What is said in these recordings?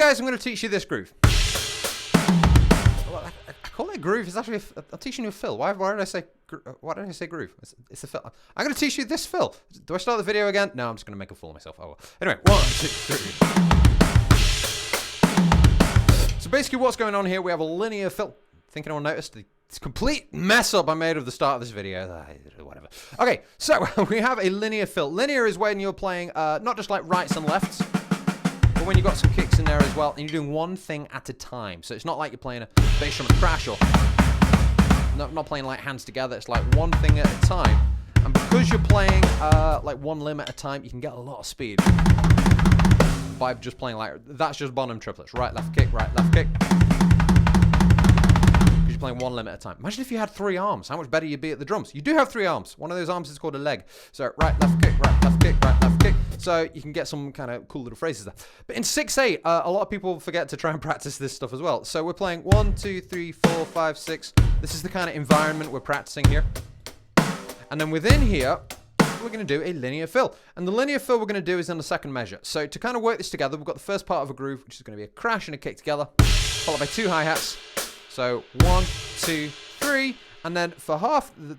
guys, I'm going to teach you this groove. Well, I call it groove. It's actually I'm teaching you a fill. Why did I say groove? It's a fill. I'm going to teach you this fill. Do I start the video again? No, I'm just going to make a fool of myself. Oh well. Anyway, 1, 2, 3. So basically, what's going on here? We have a linear fill. Think anyone noticed this complete mess up I made of the start of this video? Whatever. Okay, so we have a linear fill. Linear is when you're playing not just like rights and lefts, but when you've got some kicks in there as well, and you're doing one thing at a time. So it's not like you're playing a bass drum and crash, or not playing like hands together. It's like one thing at a time. And because you're playing like one limb at a time, you can get a lot of speed by just playing like, that's just bottom triplets. Right, left kick, right, left kick. Because you're playing one limb at a time. Imagine if you had 3 arms. How much better you'd be at the drums. You do have 3 arms. One of those arms is called a leg. So right, left kick, right, left kick, right, left kick. So you can get some kind of cool little phrases there. But in 6/8, a lot of people forget to try and practice this stuff as well. So we're playing 1, 2, 3, 4, 5, 6. This is the kind of environment we're practicing here. And then within here, we're going to do a linear fill. And the linear fill we're going to do is in the second measure. So to kind of work this together, we've got the first part of a groove, which is going to be a crash and a kick together, followed by 2 hi-hats. So 1, 2, 3. And then for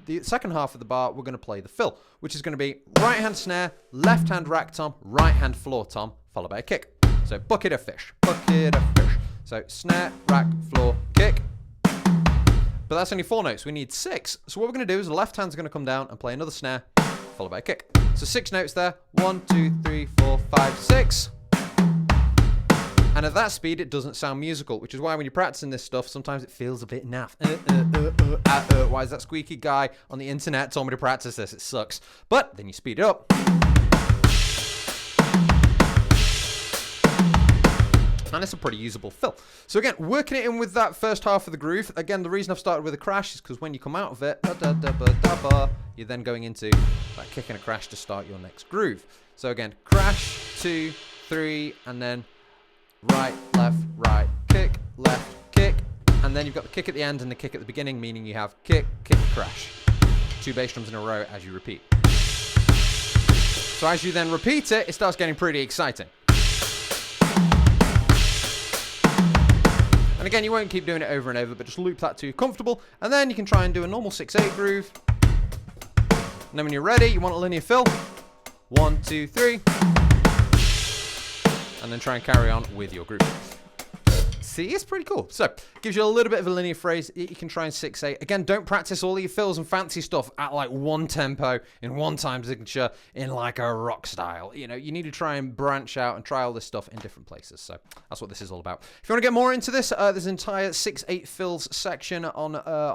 the second half of the bar, we're going to play the fill, which is going to be right hand snare, left hand rack tom, right hand floor tom, followed by a kick. So bucket of fish, bucket of fish. So snare, rack, floor, kick. But that's only 4 notes. We need 6. So what we're going to do is the left hand's going to come down and play another snare, followed by a kick. So 6 notes there. 1, 2, 3, 4, 5, 6. And at that speed, it doesn't sound musical, which is why when you're practicing this stuff, sometimes it feels a bit naff. Why is that squeaky guy on the internet told me to practice this? It sucks. But then you speed it up. And it's a pretty usable fill. So again, working it in with that first half of the groove. Again, the reason I've started with a crash is because when you come out of it, you're then going into that kick and a crash to start your next groove. So again, crash, 2, 3, and then right, right, kick, left, kick. And then you've got the kick at the end and the kick at the beginning, meaning you have kick, kick, crash. 2 bass drums in a row as you repeat. So as you then repeat it, it starts getting pretty exciting. And again, you won't keep doing it over and over, but just loop that till you're comfortable. And then you can try and do a normal 6/8 groove. And then when you're ready, you want a linear fill. 1, 2, 3. And then try and carry on with your groove. See, it's pretty cool. So, gives you a little bit of a linear phrase. You can try and 6/8. Again, don't practice all of your fills and fancy stuff at like one tempo, in one time signature, in like a rock style. You know, you need to try and branch out and try all this stuff in different places. So, that's what this is all about. If you want to get more into this, there's an entire 6/8 fills section on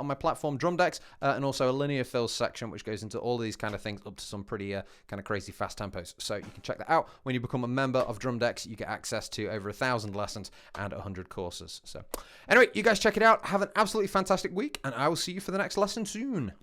my platform, Drumdex, and also a linear fills section, which goes into all of these kind of things up to some pretty kind of crazy fast tempos. So, you can check that out. When you become a member of Drumdex, you get access to over 1,000 lessons and 100 courses. So anyway, you guys check it out. Have an absolutely fantastic week, and I will see you for the next lesson soon.